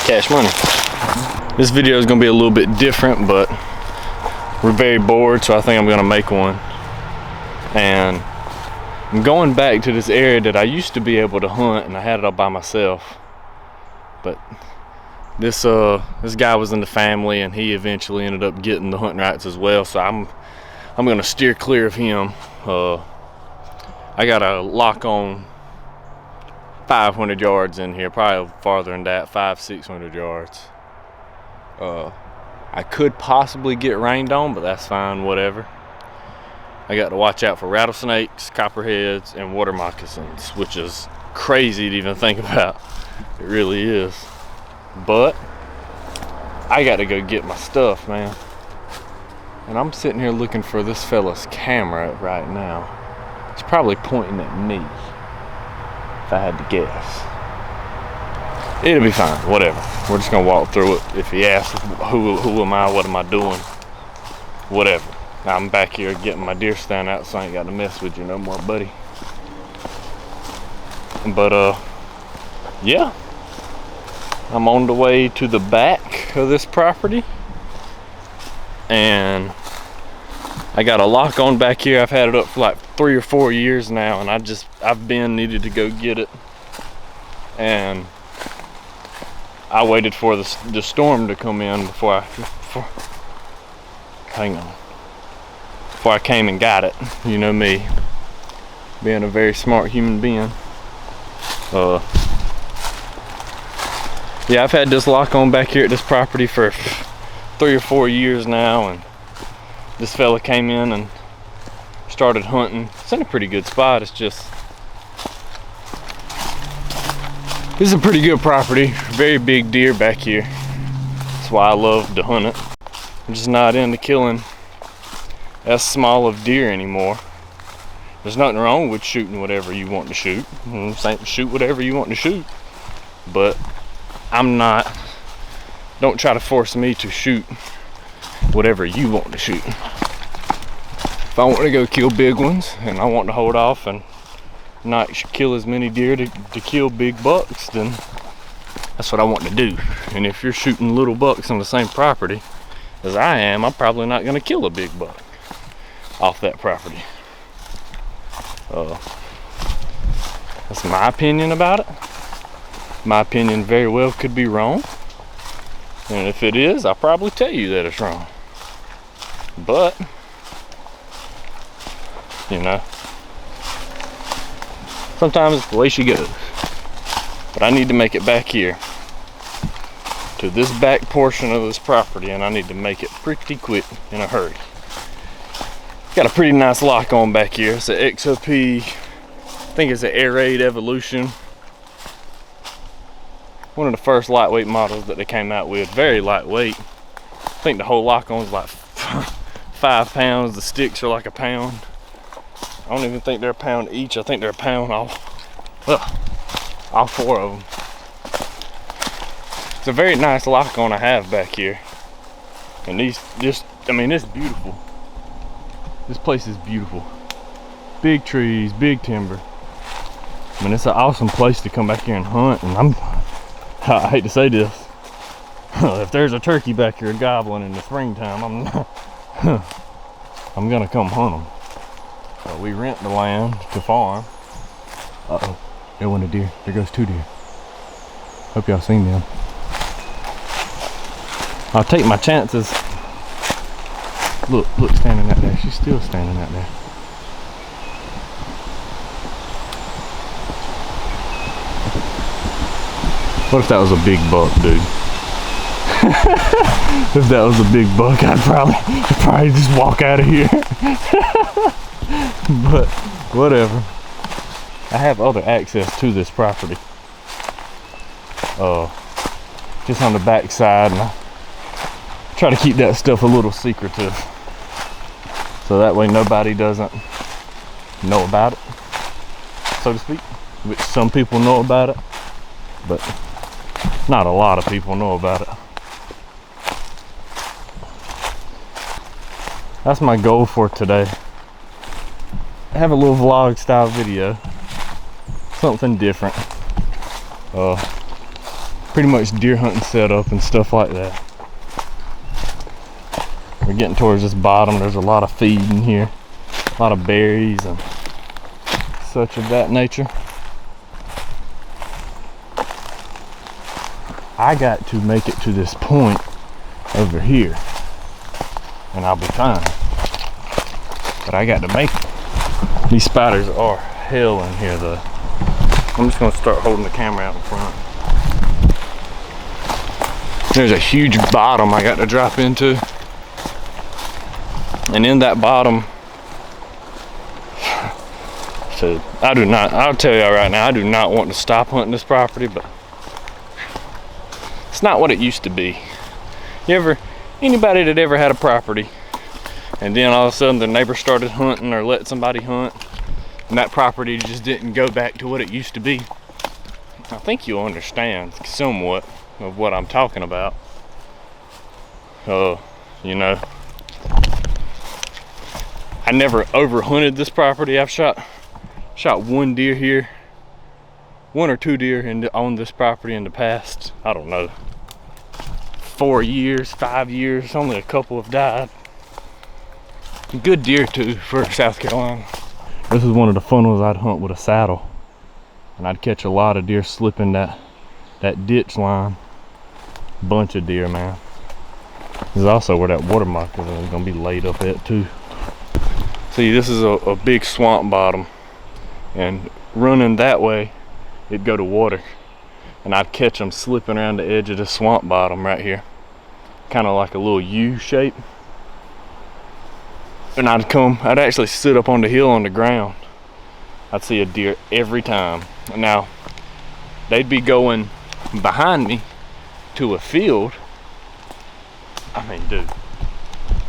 Cash money. This video is gonna be a little bit different, but we're very bored, so I think I'm gonna make one. And I'm going back to this area that I used to be able to hunt, and I had it all by myself. But this guy was in the family, and he eventually ended up getting the hunting rights as well. So I'm gonna steer clear of him. I got a lock on 500 yards in here, probably farther than that, 500-600 yards. I could possibly get rained on, but that's fine, whatever. I got to watch out for rattlesnakes, copperheads, and water moccasins, which is crazy to even think about. It really is. But I got to go get my stuff, man. And I'm sitting here looking for this fella's camera right now. He's probably pointing at me, if I had to guess. It'll be fine, whatever. We're just gonna walk through it. If he asks who am I, what am I doing, whatever. I'm back here getting my deer stand out, so I ain't got to mess with you no more, buddy. But yeah, I'm on the way to the back of this property, and I got a lock on back here. I've had it up for like 3 or 4 years now, and I've needed to go get it, and I waited for the storm to come in before I came and got it. You know me, being a very smart human being. Yeah, I've had this lock on back here at this property for 3 or 4 years now, and this fella came in and started hunting. It's in a pretty good spot. It's just, this is a pretty good property. Very big deer back here. That's why I love to hunt it. I'm just not into killing as small of deer anymore. There's nothing wrong with shooting whatever you want to shoot. I'm saying shoot whatever you want to shoot. But I'm not, don't try to force me to shoot whatever you want to shoot. If I want to go kill big ones, and I want to hold off and not kill as many deer to kill big bucks, then that's what I want to do. And if you're shooting little bucks on the same property as I am, I'm probably not going to kill a big buck off that property. That's my opinion about it. My opinion very well could be wrong, and if it is, I'll probably tell you that it's wrong. But you know, sometimes it's the way she goes. But I need to make it back here to this back portion of this property, and I need to make it pretty quick, in a hurry. Got a pretty nice lock on back here. It's an XOP, I think it's an Air Raid Evolution. One of the first lightweight models that they came out with. Very lightweight. I think the whole lock on is like 5 pounds. The sticks are like a pound. I don't even think they're a pound each. I think they're a pound all 4 of them. It's a very nice lock on I have back here. And these I mean, it's beautiful. This place is beautiful. Big trees, big timber. I mean, it's an awesome place to come back here and hunt. And I hate to say this, if there's a turkey back here gobbling in the springtime, I'm gonna come hunt them. So we rent the land to farm. Uh-oh, there went a deer. There goes 2 deer. Hope y'all seen them. I'll take my chances. Look, standing out there. She's still standing out there. What if that was a big buck, dude? If that was a big buck, I'd probably just walk out of here. But whatever. I have other access to this property. Just on the back side, and I try to keep that stuff a little secretive, so that way nobody doesn't know about it, so to speak. Which some people know about it, but not a lot of people know about it. That's my goal for today. Have a little vlog style video, something different. pretty much deer hunting setup and stuff like that. We're getting towards this bottom. There's a lot of feed in here, a lot of berries and such of that nature. I got to make it to this point over here and I'll be fine, but I got to make it. These spiders are hell in here though. I'm just gonna start holding the camera out in front. There's a huge bottom I got to drop into, and in that bottom, so I'll tell y'all right now, I do not want to stop hunting this property, but it's not what it used to be. Anybody that ever had a property and then all of a sudden the neighbor started hunting or let somebody hunt and that property just didn't go back to what it used to be, I think you'll understand somewhat of what I'm talking about. You know, I never overhunted this property. I've shot one deer here, one or two deer on this property in the past, I don't know, 4 years, 5 years. Only a couple have died. Good deer too for South Carolina. This is one of the funnels I'd hunt with a saddle, and I'd catch a lot of deer slipping that ditch line. Bunch of deer, man. This is also where that watermark is gonna be laid up at too. See, this is a big swamp bottom, and running that way it'd go to water, and I'd catch them slipping around the edge of the swamp bottom right here, kind of like a little U shape. And I'd actually sit up on the hill on the ground. I'd see a deer every time. Now, they'd be going behind me to a field. I mean, dude,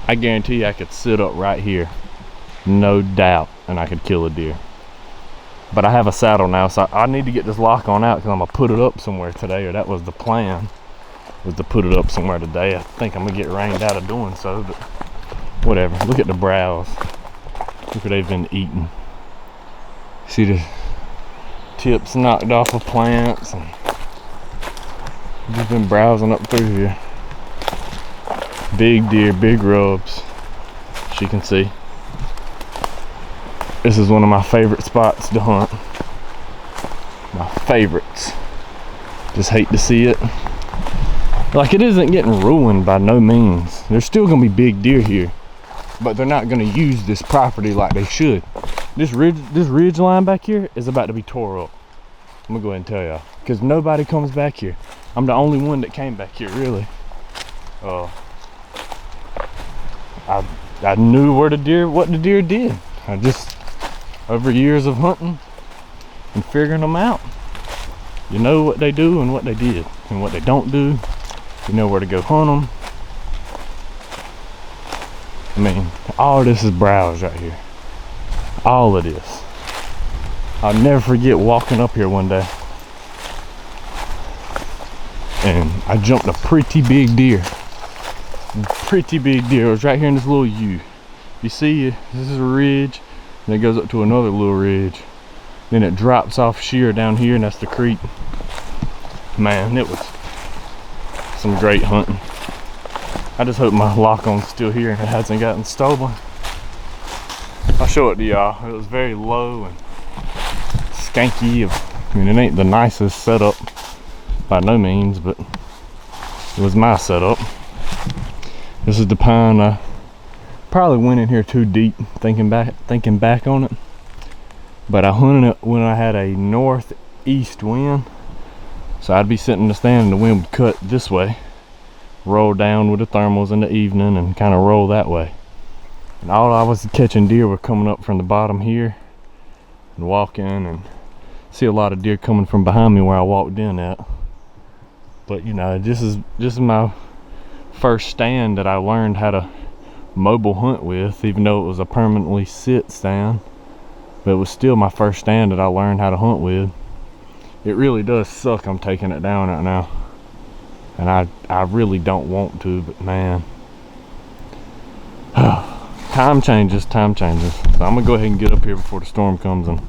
I guarantee you I could sit up right here, no doubt, and I could kill a deer. But I have a saddle now, so I need to get this lock on out because I'm gonna put it up somewhere today, or that was the plan, was to put it up somewhere today. I think I'm gonna get rained out of doing so, but whatever. Look at the browse. Look what they've been eating. See the tips knocked off of plants, and just been browsing up through here. Big deer, big rubs, as you can see. This is one of my favorite spots to hunt. My favorites. Just hate to see it. Like, it isn't getting ruined by no means. There's still gonna be big deer here, but they're not gonna use this property like they should. This ridge line back here is about to be tore up. I'm gonna go ahead and tell y'all, because nobody comes back here. I'm the only one that came back here, really. I knew what the deer did. I just, over years of hunting and figuring them out, you know what they do and what they did and what they don't do. You know where to go hunt them. I mean, all this is browse right here. All of this. I'll never forget walking up here one day, and I jumped a pretty big deer. Pretty big deer. It was right here in this little U. You see, this is a ridge, and it goes up to another little ridge. Then it drops off sheer down here, and that's the creek. Man, it was some great hunting. I just hope my lock-on's still here and it hasn't gotten stolen. I'll show it to y'all. It was very low and skanky. I mean, it ain't the nicest setup by no means, but it was my setup. This is the pine. I probably went in here too deep thinking back on it, but I hunted it when I had a northeast wind, so I'd be sitting in the stand and the wind would cut this way, roll down with the thermals in the evening, and kind of roll that way. And all I was catching deer were coming up from the bottom here and walking, and see a lot of deer coming from behind me where I walked in at. But you know, this is my first stand that I learned how to mobile hunt with, even though it was a permanently sit stand. But it was still my first stand that I learned how to hunt with. It really does suck I'm taking it down right now, and I really don't want to, but man, time changes. So I'm gonna go ahead and get up here before the storm comes and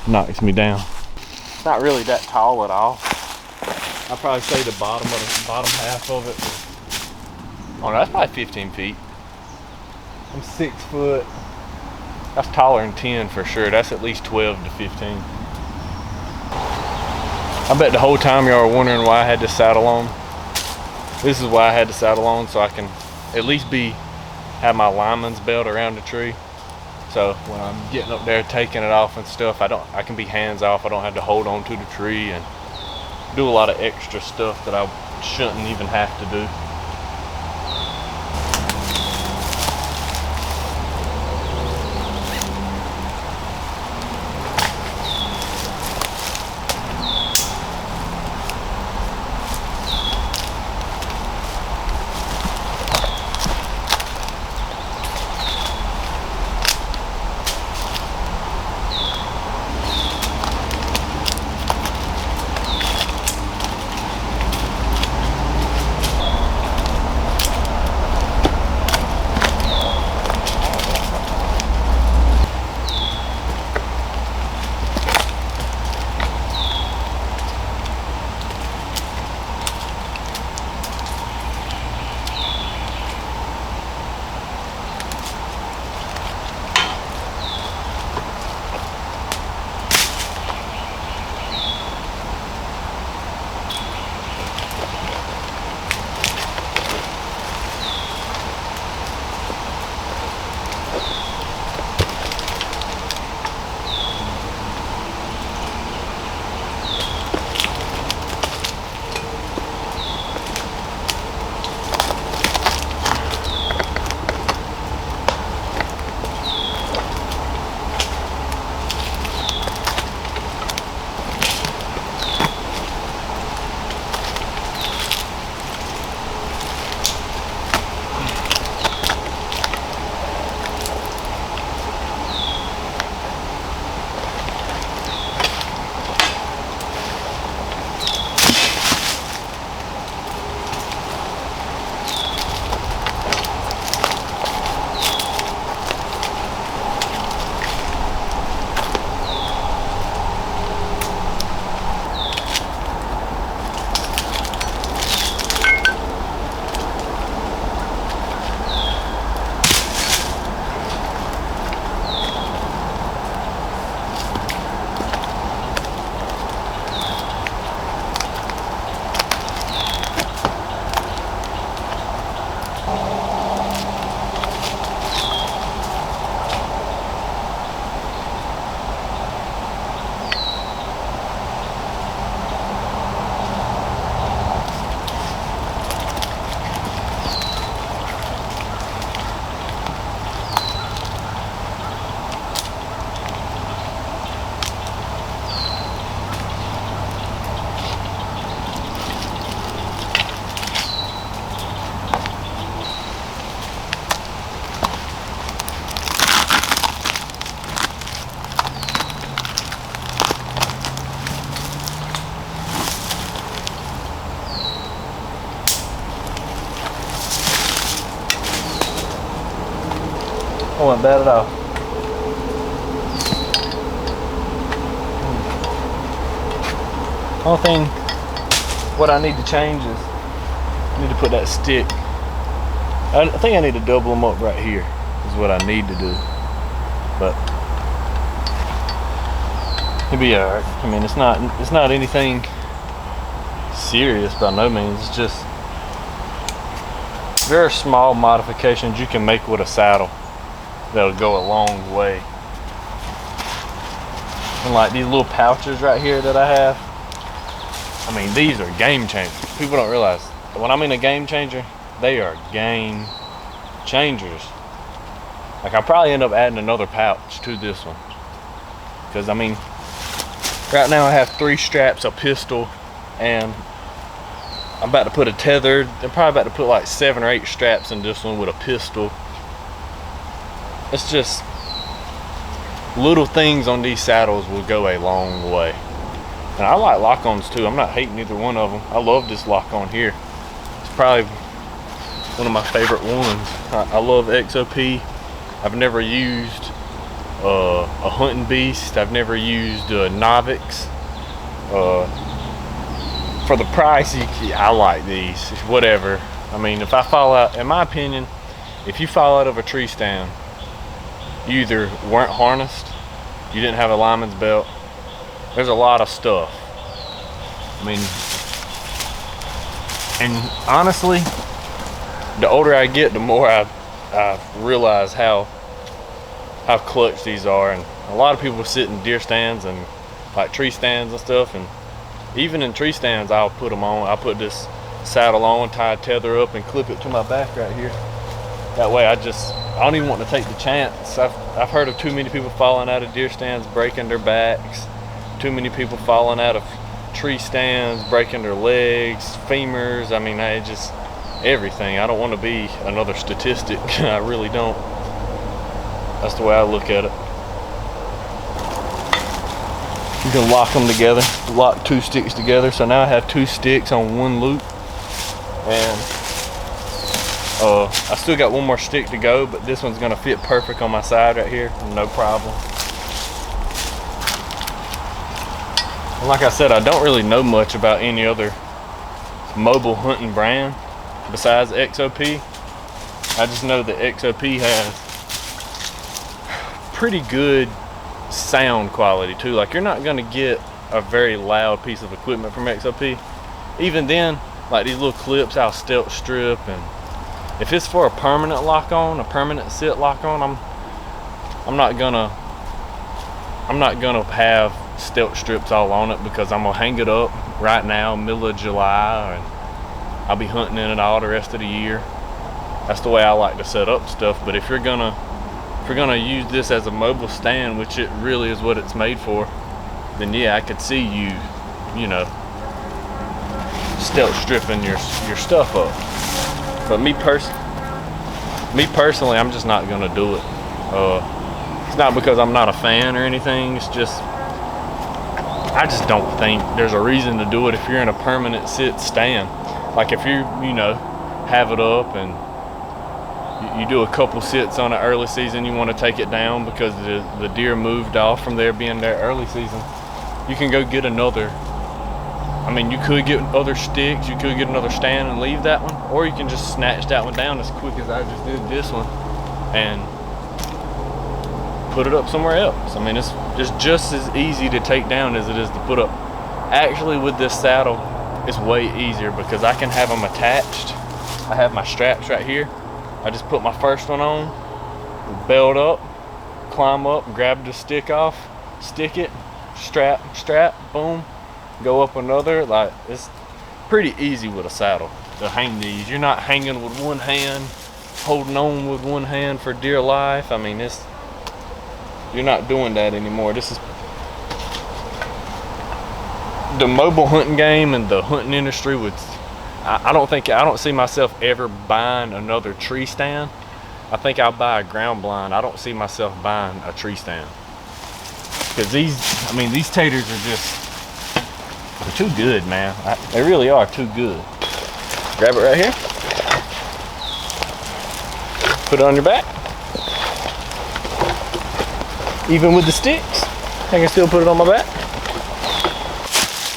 knocks me down. It's not really that tall at all. I'll probably say the bottom half of it. Oh, no, that's probably 15 feet. I'm 6 foot. That's taller than 10 for sure. That's at least 12 to 15. I bet the whole time y'all were wondering why I had this saddle on. This is why I had the saddle on, so I can at least have my lineman's belt around the tree. So when I'm getting up there taking it off and stuff, I can be hands off. I don't have to hold on to the tree and do a lot of extra stuff that I shouldn't even have to do. I wasn't bad at all. Only thing, what I need to change is, I need to put that stick. I think I need to double them up right here, is what I need to do. But it'll be alright. I mean, it's not anything serious by no means. It's just very small modifications you can make with a saddle that'll go a long way. And like these little pouches right here that I have, I mean, these are game changers. People don't realize, when I mean a game changer, they are game changers. Like, I'll probably end up adding another pouch to this one, because I mean, right now I have 3 straps, a pistol, and I'm about to put a tether. I'm probably about to put like 7 or 8 straps in this one with a pistol. It's just little things on these saddles will go a long way. And I like lock-ons too. I'm not hating either one of them. I love this lock-on here. It's probably one of my favorite ones. I love XOP. I've never used a Hunting Beast. I've never used Novix. for the price, I like these. Whatever. I mean, if I fall out, in my opinion, if you fall out of a tree stand, you either weren't harnessed, you didn't have a lineman's belt. There's a lot of stuff. I mean, and honestly, the older I get, the more I realize how clutch these are. And a lot of people sit in deer stands and like tree stands and stuff, and even in tree stands, I'll put them on. I'll put this saddle on, tie a tether up, and clip it to my back right here. That way I don't even want to take the chance. I've heard of too many people falling out of deer stands, breaking their backs. Too many people falling out of tree stands, breaking their legs, femurs. I mean, just everything. I don't want to be another statistic. I really don't. That's the way I look at it. You can lock them together, lock 2 sticks together. So now I have 2 sticks on 1 loop, and I still got 1 more stick to go, but this one's gonna fit perfect on my side right here, no problem. And like I said, I don't really know much about any other mobile hunting brand besides XOP. I just know that XOP has pretty good sound quality too. Like, you're not gonna get a very loud piece of equipment from XOP. Even then, like these little clips, I'll stealth strip, and if it's for a permanent lock on, a permanent sit lock on, I'm not gonna have stealth strips all on it, because I'm gonna hang it up right now, middle of July, and I'll be hunting in it all the rest of the year. That's the way I like to set up stuff. But if you're gonna use this as a mobile stand, which it really is what it's made for, then yeah, I could see you know, stealth stripping your stuff up. But me personally, I'm just not gonna do it. It's not because I'm not a fan or anything. It's just, I just don't think there's a reason to do it if you're in a permanent sit stand. Like if you know, have it up and you do a couple sits on it early season, you want to take it down because the deer moved off from there being there early season, you can go get another. I mean, you could get other sticks, you could get another stand and leave that one, or you can just snatch that one down as quick as I just did this one and put it up somewhere else. I mean, it's just as easy to take down as it is to put up. Actually, with this saddle, it's way easier because I can have them attached. I have my straps right here. I just put my first one on, belt up, climb up, grab the stick off, stick it, strap, boom, go up another. Like, it's pretty easy with a saddle to hang these. You're not hanging with one hand, holding on with one hand for dear life. I mean, you're not doing that anymore. This is the mobile hunting game and the hunting industry. I don't see myself ever buying another tree stand. I think I'll buy a ground blind. I don't see myself buying a tree stand. Because these taters are they're too good, man. They really are too good. Grab it right here. Put it on your back. Even with the sticks, I can still put it on my back.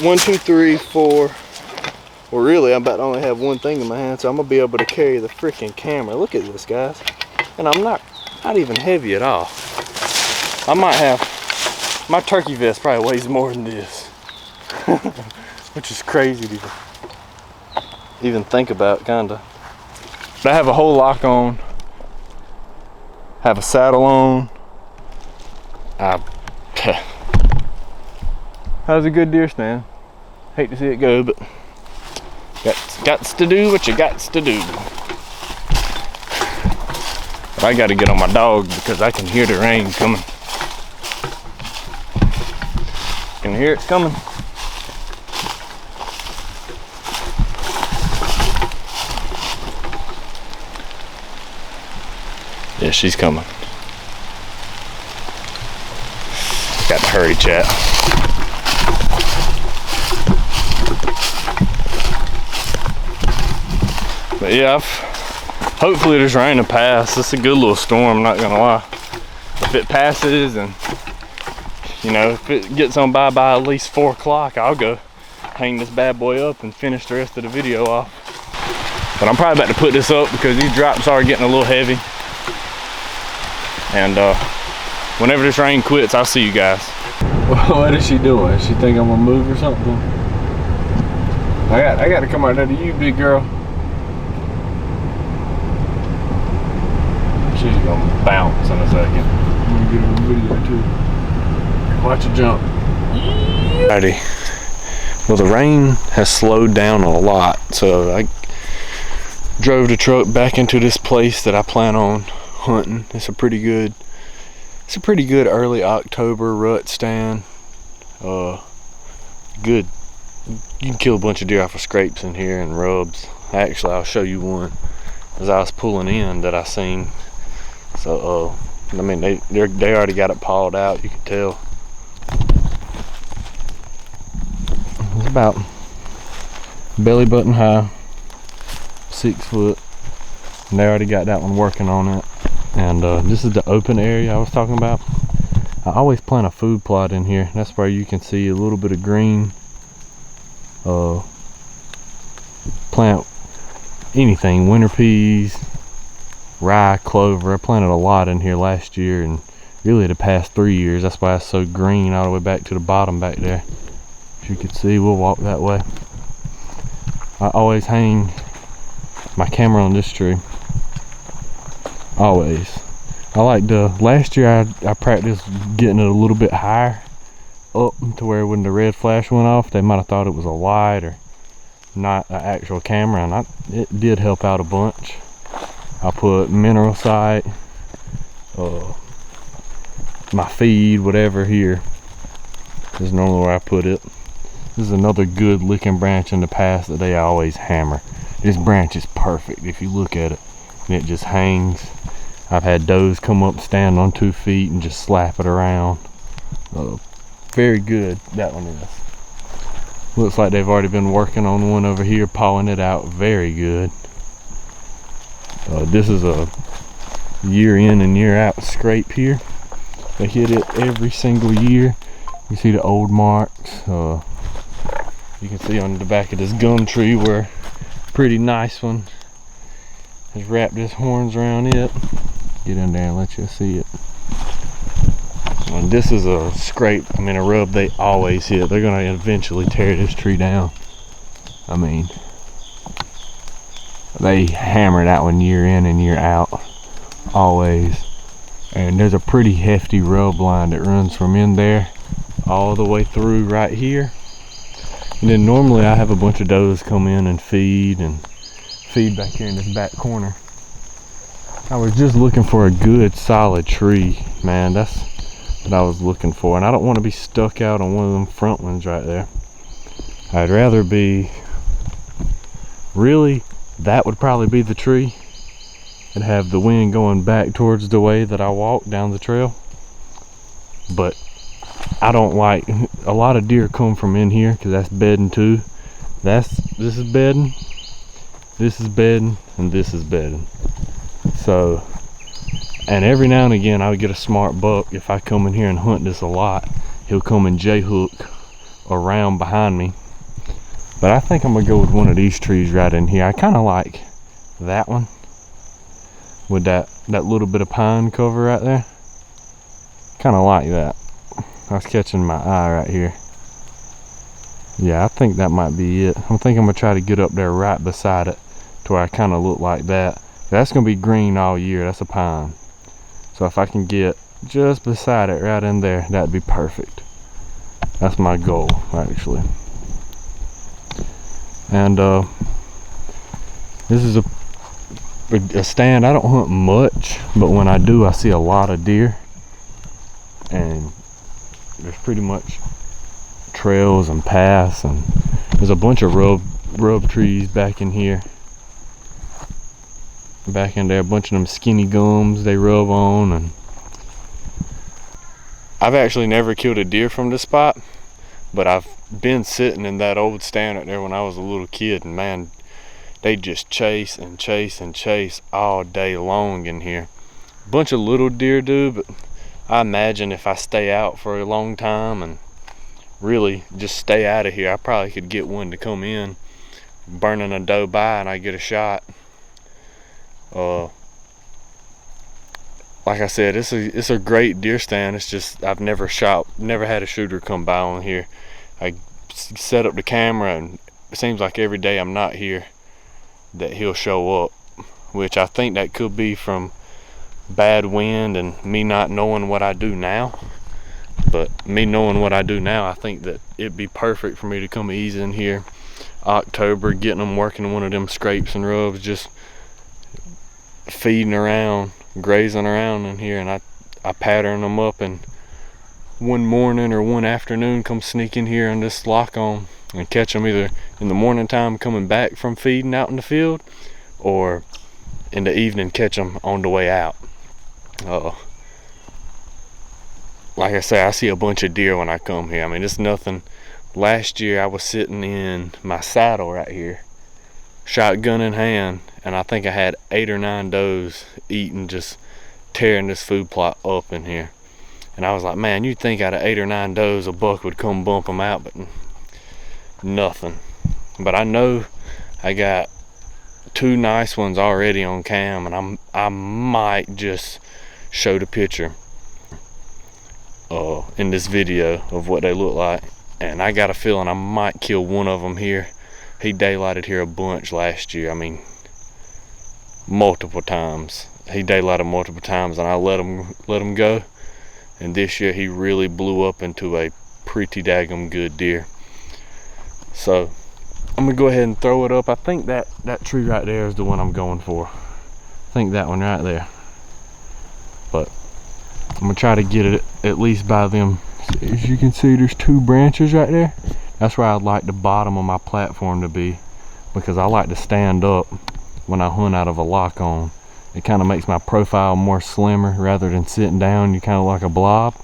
1, 2, 3, 4. Well, really, I'm about to only have one thing in my hand, so I'm gonna be able to carry the freaking camera. Look at this, guys. And I'm not even heavy at all. I might have, my turkey vest probably weighs more than this. Which is crazy to even think about, kinda. But I have a whole lock on, have a saddle on. How's a good deer stand? Hate to see it go, but Gots to do what you gots to do. But I gotta get on my dog because I can hear the rain coming. Can hear it coming. Yeah, she's coming. Got to hurry, chat. But yeah, hopefully this rain will pass. It's a good little storm, I'm not gonna lie. If it passes and, you know, if it gets on by at least 4 o'clock, I'll go hang this bad boy up and finish the rest of the video off. But I'm probably about to put this up because these drops are getting a little heavy. And whenever this rain quits, I'll see you guys. What is she doing? She think I'm gonna move or something? I got to come out there to you, big girl. She's gonna bounce in a second. I'm gonna get her a video too. Watch her jump. Alrighty. Well, the rain has slowed down a lot, so I drove the truck back into this place that I plan on hunting. It's a pretty good early October rut stand. Good. You can kill a bunch of deer off of scrapes in here and rubs. Actually, I'll show you one as I was pulling in that I seen. So I mean, they already got it pawed out, you can tell. It's about belly button high, 6 foot, and they already got that one working on it. And this is the open area I was talking about. I always plant a food plot in here. That's where you can see a little bit of green. Plant anything, winter peas, rye, clover. I planted a lot in here last year and really the past 3 years. That's why it's so green all the way back to the bottom back there. As you can see, we'll walk that way. I always hang my camera on this tree. Always. Last year I practiced getting it a little bit higher up to where when the red flash went off, they might have thought it was a light or not an actual camera, and it did help out a bunch. I put mineral site, my feed, whatever here. This is normally where I put it. This is another good licking branch in the past that they always hammer. This branch is perfect if you look at it, and it just hangs. I've had does come up, stand on 2 feet and just slap it around. Very good, that one is. Looks like they've already been working on one over here, pawing it out. Very good. This is a year in and year out scrape here. They hit it every single year. You see the old marks. You can see on the back of this gum tree where a pretty nice one has wrapped his horns around it. Get in there and let you see it. And this is a scrape, a rub they always hit. They're gonna eventually tear this tree down. I mean, they hammer that one year in and year out, always. And there's a pretty hefty rub line that runs from in there all the way through right here. And then normally I have a bunch of does come in and feed back here in this back corner. I was just looking for a good solid tree, man. That's what I was looking for, and I don't want to be stuck out on one of them front ones right there. I'd rather be, really, that would probably be the tree and have the wind going back towards the way that I walk down the trail. But I don't like, a lot of deer come from in here because that's bedding too. This is bedding, this is bedding, and this is bedding. So, and every now and again I would get a smart buck. If I come in here and hunt this a lot, he'll come and J-hook around behind me. But I think I'm gonna go with one of these trees right in here. I kind of like that one with that little bit of pine cover right there. Kind of like that. I was catching my eye right here. Yeah, I think that might be it. I think I'm gonna try to get up there right beside it to where I kind of look like that. That's gonna be green all year. That's a pine. So if I can get just beside it right in there, that'd be perfect. That's my goal, actually. And this is a stand I don't hunt much, but when I do, I see a lot of deer. And there's pretty much trails and paths, and there's a bunch of rub trees back in here. Back in there, a bunch of them skinny gums they rub on. And I've actually never killed a deer from this spot, but I've been sitting in that old stand right there when I was a little kid, and man, they just chase and chase and chase all day long in here. A bunch of little deer do, but I imagine if I stay out for a long time and really just stay out of here. I probably could get one to come in, burning a doe by, and I get a shot. Like I said, it's a great deer stand. It's just I've never had a shooter come by on here. I set up the camera, and it seems like every day I'm not here that he'll show up, which I think that could be from bad wind and me not knowing what I do now. But me knowing what I do now, I think that it'd be perfect for me to come easy in here October, getting them working one of them scrapes and rubs, just feeding around, grazing around in here, and I pattern them up, and one morning or one afternoon come sneak in here and just lock on and catch them either in the morning time coming back from feeding out in the field, or in the evening catch them on the way out. Like I say, I see a bunch of deer when I come here. I mean, it's nothing. Last year I was sitting in my saddle right here, shotgun in hand, and I think I had 8 or 9 does eating, just tearing this food plot up in here. And I was like, man, you'd think out of 8 or 9 does a buck would come bump them out, but nothing. But I know I got 2 nice ones already on cam, and I might just show the picture in this video of what they look like. And I got a feeling I might kill one of them here. He daylighted here a bunch last year. I mean, multiple times. He daylighted multiple times, and I let him go. And this year he really blew up into a pretty daggum good deer. So I'm gonna go ahead and throw it up. I think that tree right there is the one I'm going for. I think that one right there. But I'm gonna try to get it at least by them. As you can see, there's 2 branches right there. That's where I'd like the bottom of my platform to be, because I like to stand up when I hunt out of a lock on. It kind of makes my profile more slimmer rather than sitting down. You kind of like a blob.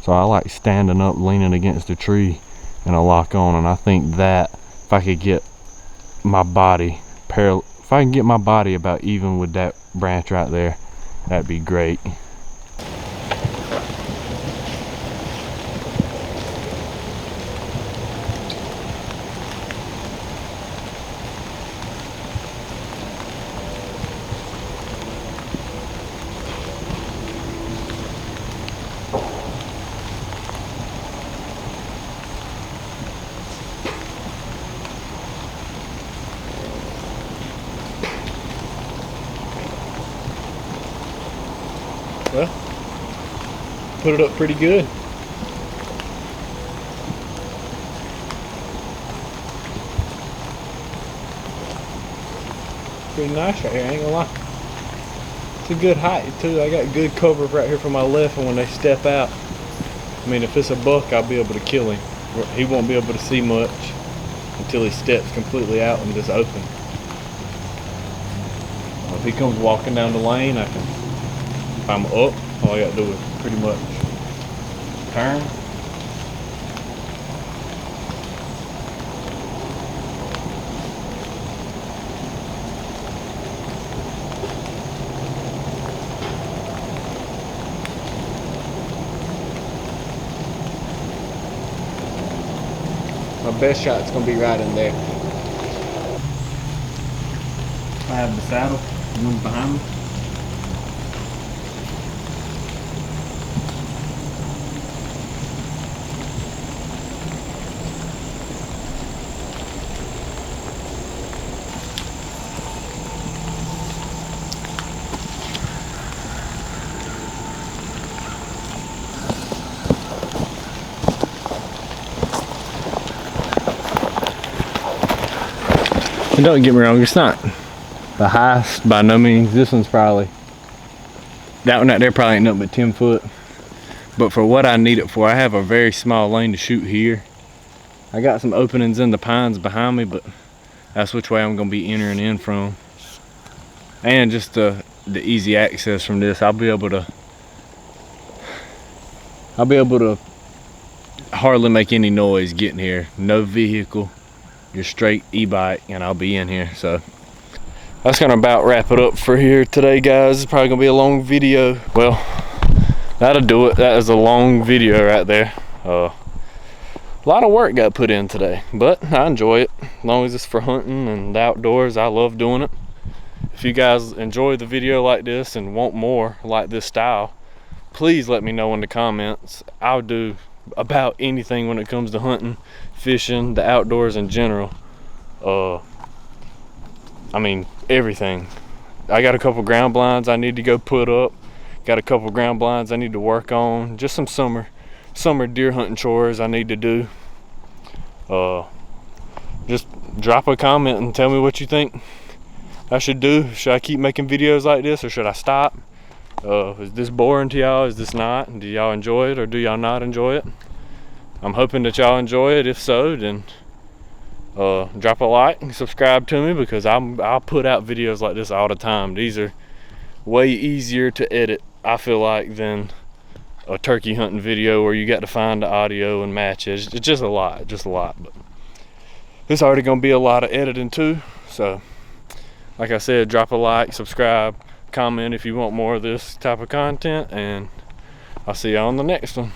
So I like standing up, leaning against a tree in a lock on. And I think that if I could get my body about even with that branch right there, that'd be great. Well, put it up pretty good. Pretty nice right here, I ain't gonna lie. It's a good height too. I got good cover right here for my left, and when they step out, I mean, if it's a buck, I'll be able to kill him. He won't be able to see much until he steps completely out in this open. If he comes walking down the lane, if I'm up, all I gotta do is pretty much turn. My best shot's gonna be right in there. I have the saddle, the one behind me. And don't get me wrong, it's not the highest by no means. This one's probably, that one out there probably ain't nothing but 10 foot. But for what I need it for, I have a very small lane to shoot here. I got some openings in the pines behind me, but that's which way I'm gonna be entering in from. And just the easy access from this, I'll be able to hardly make any noise getting here. No vehicle, just straight e-bike, and I'll be in here. So that's gonna about wrap it up for here today, guys. It's probably gonna be a long video. Well, that'll do it. That is a long video right there. A a lot of work got put in today, but I enjoy it. As long as it's for hunting and the outdoors, I love doing it. If you guys enjoy the video like this and want more like this style, please let me know in the comments. I'll do about anything when it comes to hunting, fishing, the outdoors in general. I mean, everything. I got a couple ground blinds I need to go put up. Got a couple ground blinds I need to work on. Just some summer deer hunting chores I need to do. Just drop a comment and tell me what you think I should do. Should I keep making videos like this, or should I stop? Is this boring to y'all? Is this not? Do y'all enjoy it, or do y'all not enjoy it? I'm hoping that y'all enjoy it. If so, then drop a like and subscribe to me, because I'll put out videos like this all the time. These are way easier to edit, I feel like, than a turkey hunting video where you got to find the audio and match it. It's just a lot. But it's already gonna be a lot of editing too. So like I said, drop a like, subscribe, comment if you want more of this type of content, and I'll see you on the next one.